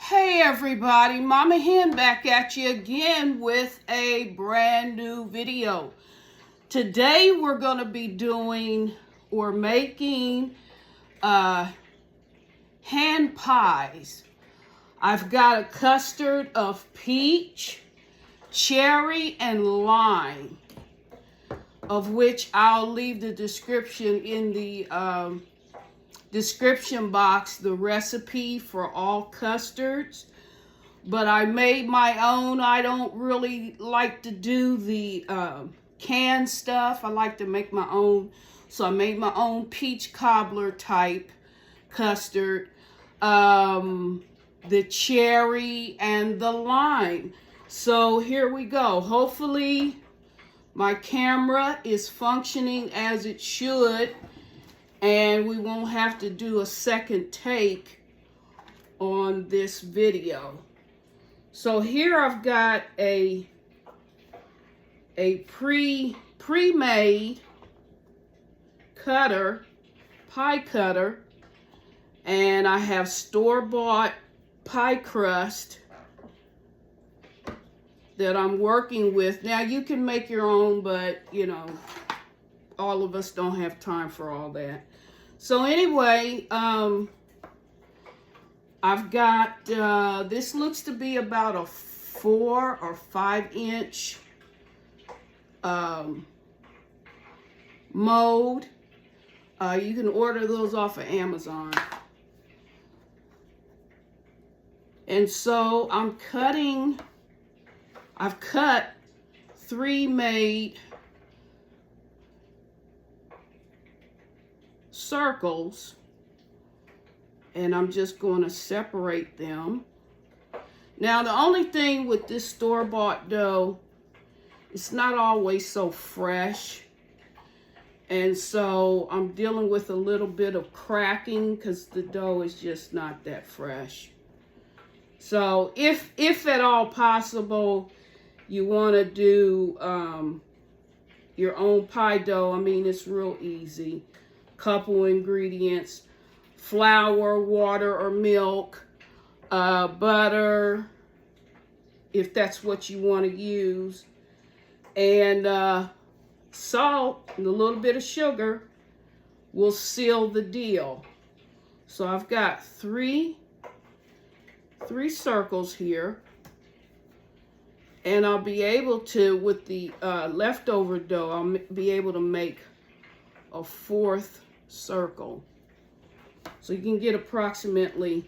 Hey everybody, Mama Hen back at you again with a brand new video. Today we're going to be doing or making hand pies. I've got a custard of peach, cherry, and lime, of which I'll leave the description in the description box, the recipe for all custards. But I made my own. I don't really like to do the canned stuff. I like to make my own. So I made my own peach cobbler type custard, the cherry and the lime. So here we go. Hopefully my camera is functioning as it should, and we won't have to do a second take on this video. So here I've got a pre-made cutter, pie cutter, and I have store-bought pie crust that I'm working with. Now you can make your own, but you know, all of us don't have time for all that. So anyway, I've got, this looks to be about a 4 or 5 inch mold. You can order those off of Amazon. And so I've cut 3 made circles, and I'm just going to separate them. Now the only thing with this store-bought dough, it's not always so fresh, and so I'm dealing with a little bit of cracking because the dough is just not that fresh. So if at all possible you want to do your own pie dough, I mean, it's real easy. Couple ingredients: flour, water or milk, butter, if that's what you want to use, and salt and a little bit of sugar will seal the deal. So I've got three circles here, and I'll be able to, with the leftover dough, I'll be able to make a 4th circle. So you can get approximately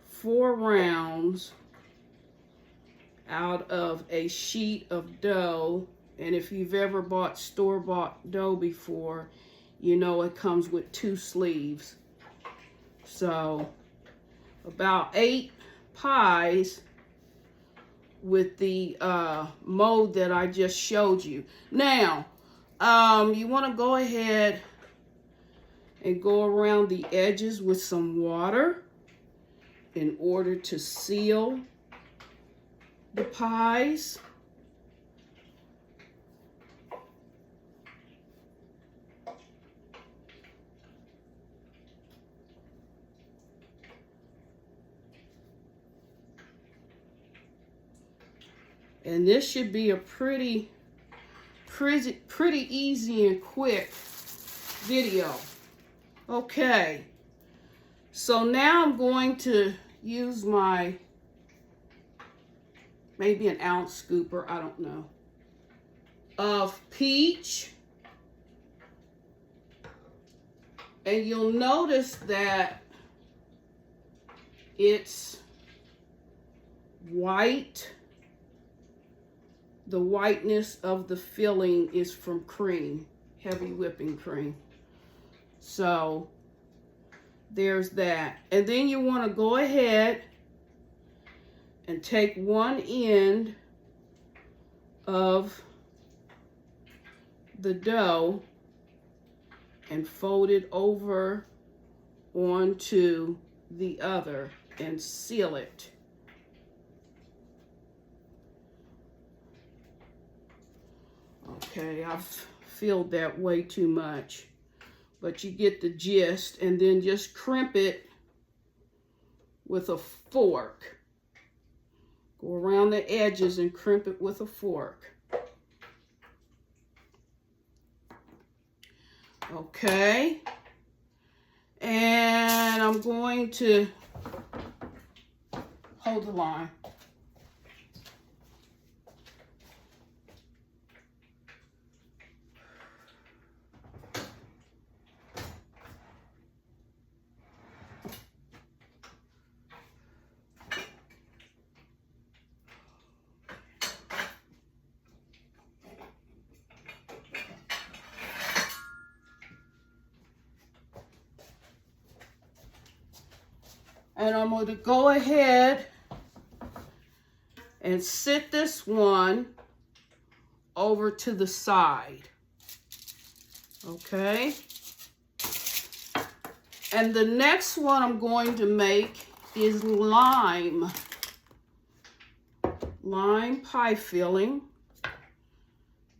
4 rounds out of a sheet of dough. And if you've ever bought store-bought dough before, you know it comes with 2 sleeves. So about 8 pies with the mold that I just showed you. Now, you want to go ahead and go around the edges with some water in order to seal the pies. And this should be a pretty easy and quick video. Okay, so now I'm going to use my, maybe an ounce scooper, I don't know, of peach. And you'll notice that it's white. The whiteness of the filling is from cream, heavy whipping cream. So there's that. And then you want to go ahead and take one end of the dough and fold it over onto the other and seal it. Okay, I've filled that way too much. but you get the gist, and then just crimp it with a fork. Go around the edges and crimp it with a fork. Okay. And I'm going to hold the line. And I'm going to go ahead and sit this one over to the side. Okay. And the next one I'm going to make is lime pie filling.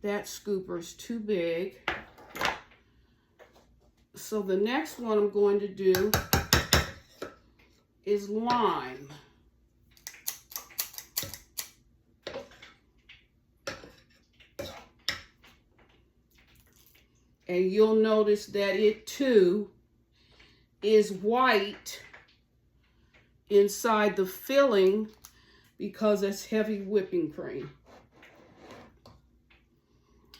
That scooper's too big. So the next one I'm going to do is lime. And you'll notice that it too is white inside the filling because it's heavy whipping cream.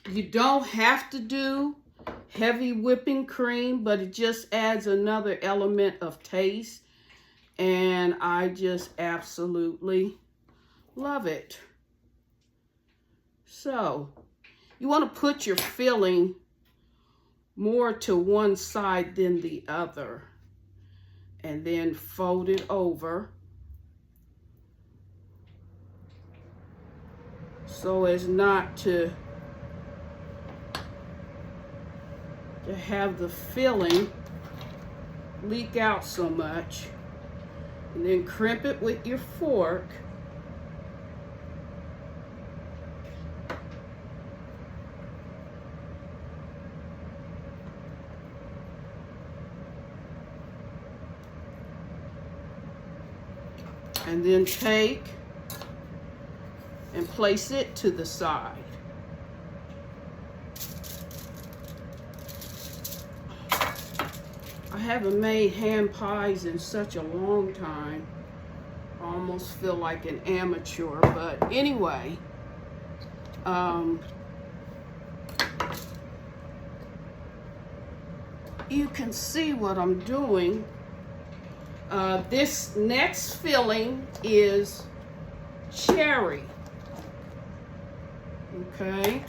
You don't have to do heavy whipping cream, but it just adds another element of taste. And I just absolutely love it. So, you want to put your filling more to one side than the other. And then fold it over so as not to have the filling leak out so much. And then crimp it with your fork. And then take and place it to the side. I haven't made ham pies in such a long time. I almost feel like an amateur, but anyway. You can see what I'm doing. This next filling is cherry. Okay.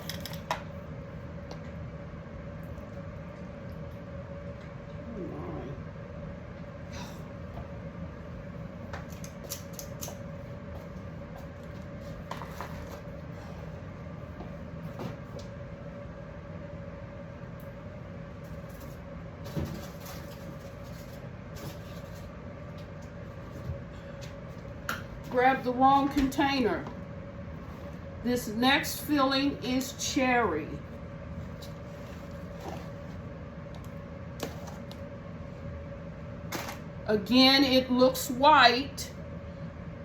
Grab the wrong container. This next filling is cherry. Again, it looks white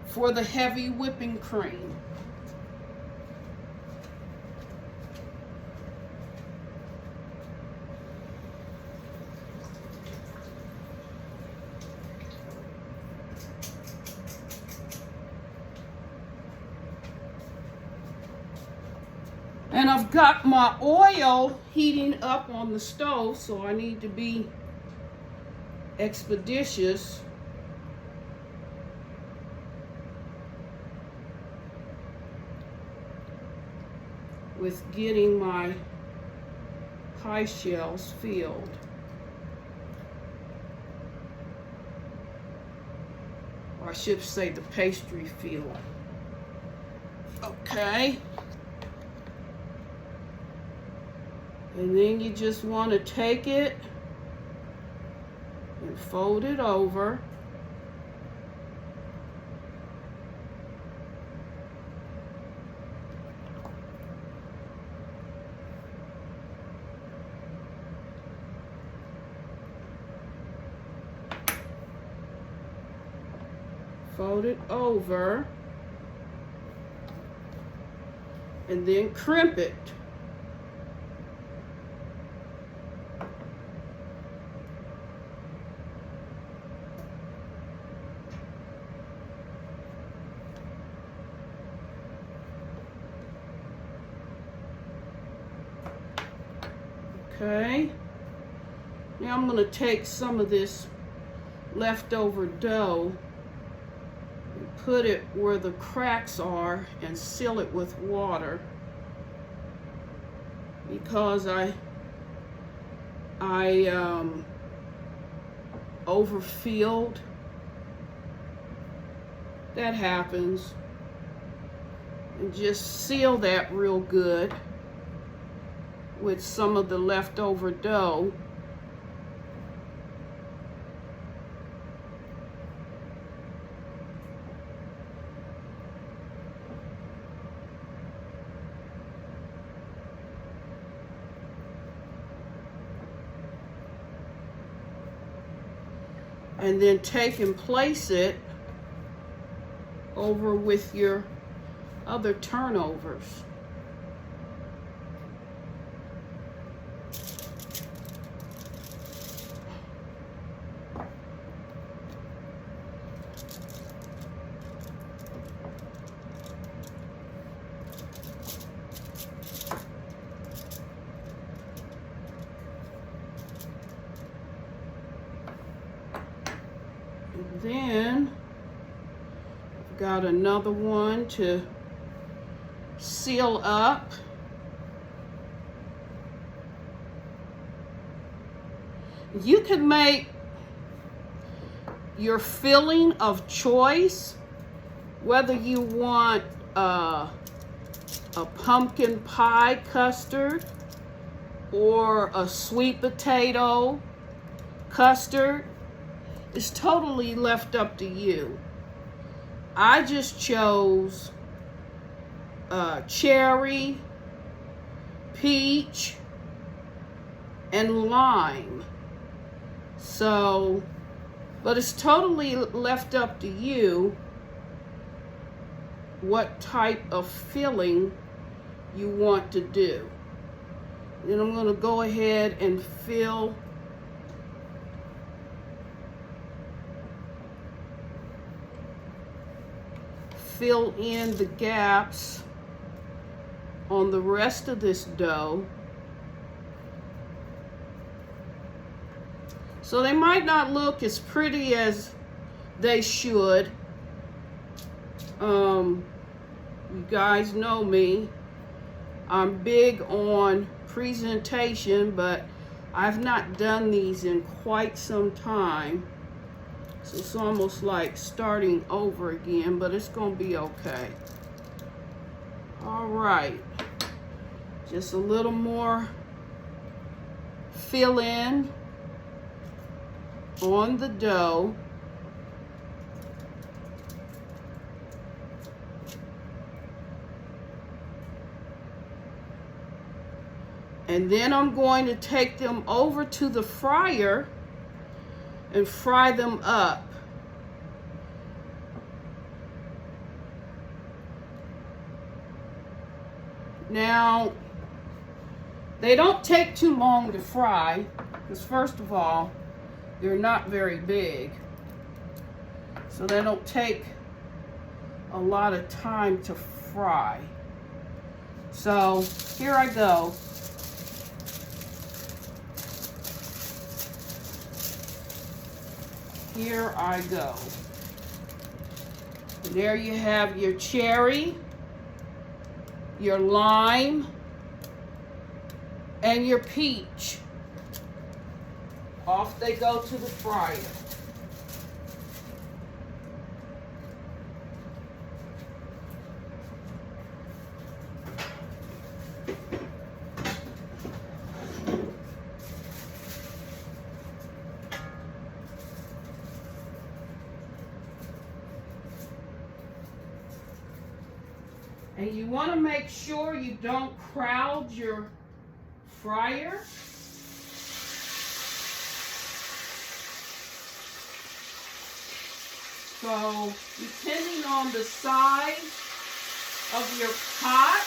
for the heavy whipping cream. And I've got my oil heating up on the stove, so I need to be expeditious. With getting my pie shells filled. Or I should say the pastry filled. Okay. And then you just want to take it and fold it over. Fold it over and then crimp it. Okay, now I'm going to take some of this leftover dough and put it where the cracks are and seal it with water, because I overfilled. That happens. And just seal that real good with some of the leftover dough. And then take and place it over with your other turnovers. Then I've got another one to seal up. You can make your filling of choice, whether you want a pumpkin pie custard or a sweet potato custard. It's totally left up to you. I just chose cherry, peach, and lime. So, but it's totally left up to you what type of filling you want to do. Then I'm going to go ahead and fill in the gaps on the rest of this dough. So they might not look as pretty as they should. You guys know me. I'm big on presentation, but I've not done these in quite some time. So it's almost like starting over again, but it's gonna be okay. All right, just a little more fill in on the dough. And then I'm going to take them over to the fryer and fry them up. Now, they don't take too long to fry, because first of all, they're not very big. So they don't take a lot of time to fry. So here I go. Here I go. There you have your cherry, your lime, and your peach. Off they go to the fryer. And you want to make sure you don't crowd your fryer. So So, depending on the size of your pot,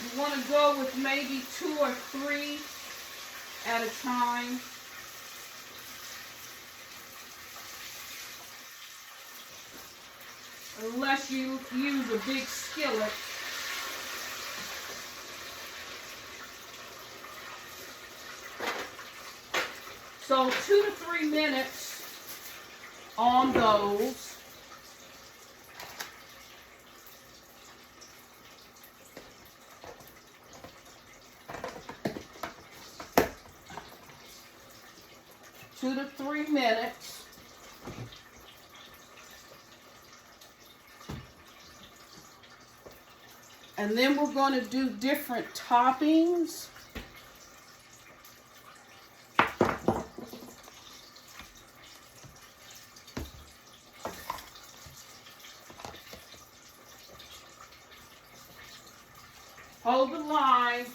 you want to go with maybe 2 or 3 at a time. Unless you use a big skillet. So 2 to 3 minutes on those. Two to 3 minutes. And then we're going to do different toppings. Hold the line.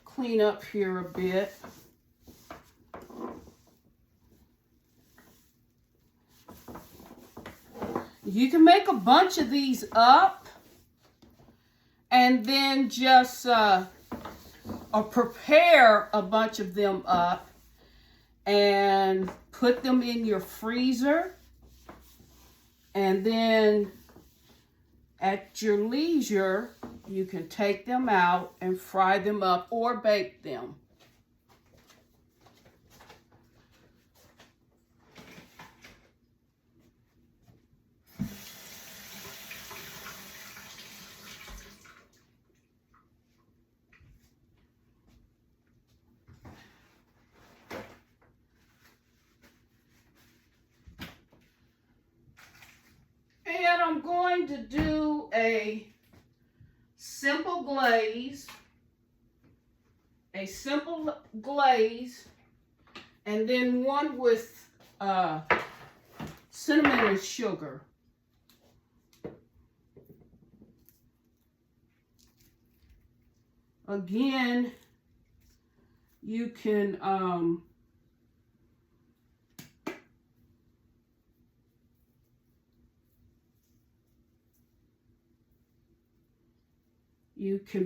Clean up here a bit. You can make a bunch of these up and then just or prepare a bunch of them up and put them in your freezer, and then at your leisure you can take them out and fry them up or bake them. And I'm going to do a simple glaze, and then one with cinnamon and sugar. Again, you can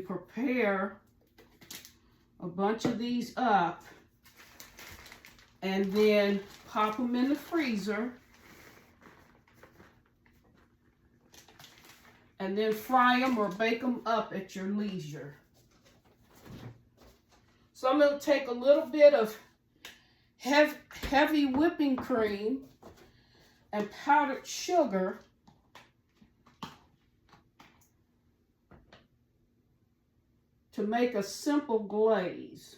prepare a bunch of these up and then pop them in the freezer and then fry them or bake them up at your leisure. So I'm going to take a little bit of heavy whipping cream, and powdered sugar to make a simple glaze.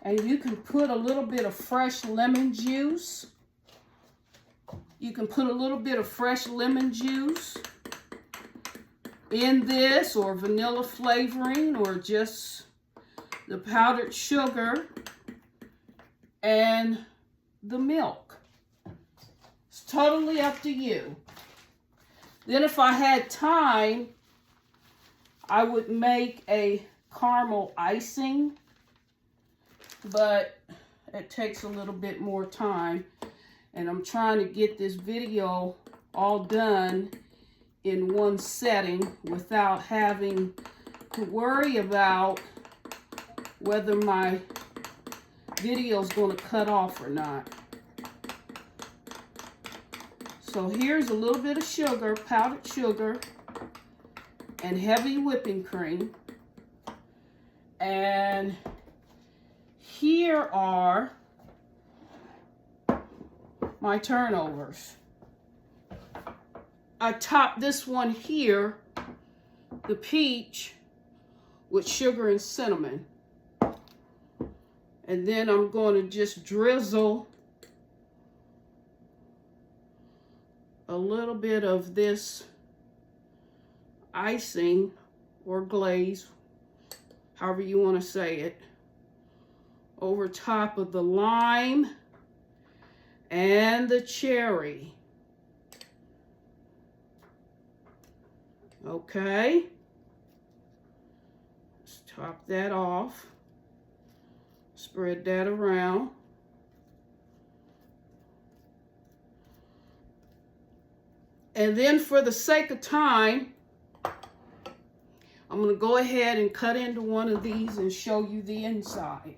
And you can put a little bit of fresh lemon juice. You can put a little bit of fresh lemon juice in this, or vanilla flavoring, or just the powdered sugar and the milk. It's totally up to you. Then if I had time, I would make a caramel icing, but it takes a little bit more time, and I'm trying to get this video all done in one setting without having to worry about whether my video is going to cut off or not. So here's a little bit of sugar, powdered sugar, and heavy whipping cream. And here are my turnovers. I topped this one here, the peach, with sugar and cinnamon. And then I'm going to just drizzle a little bit of this icing or glaze, however you want to say it, over top of the lime and the cherry. Okay. Let's top that off. Spread that around. And then for the sake of time, I'm going to go ahead and cut into one of these and show you the inside.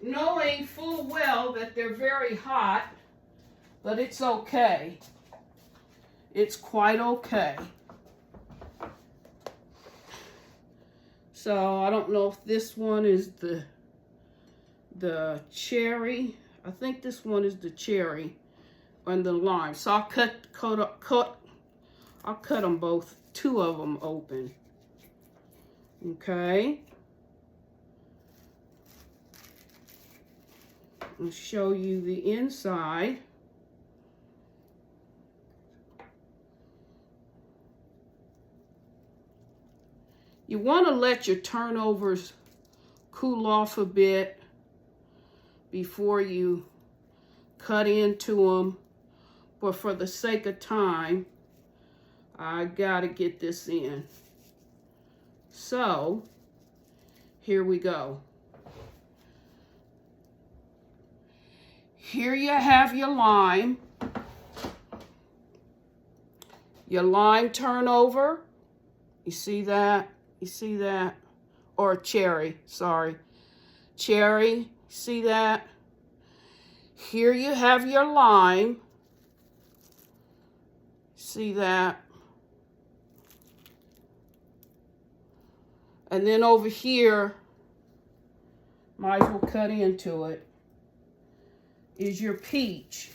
Knowing full well that they're very hot, but it's okay. It's quite okay. So I don't know if this one is the cherry. I think this one is the cherry and the lime. So I'll I'll cut them both, two of them open. Okay. I'll show you the inside. You want to let your turnovers cool off a bit before you cut into them. But for the sake of time, I gotta get this in. So, here we go. Here you have your lime turnover. You see that? You see that? Or cherry, sorry. Cherry, see that? Here you have your lime. See that? And then over here, might as well cut into it, is your peach.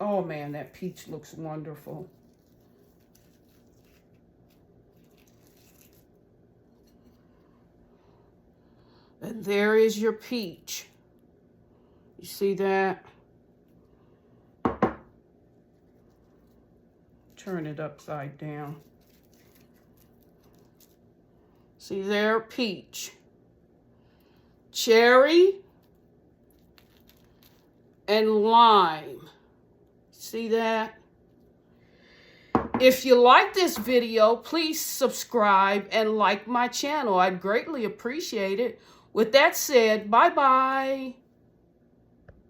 Oh man, that peach looks wonderful. And there is your peach. You see that? Turn it upside down. See there, peach. Cherry and lime. See that? If you like this video, please subscribe and like my channel. I'd greatly appreciate it. With that said, bye-bye.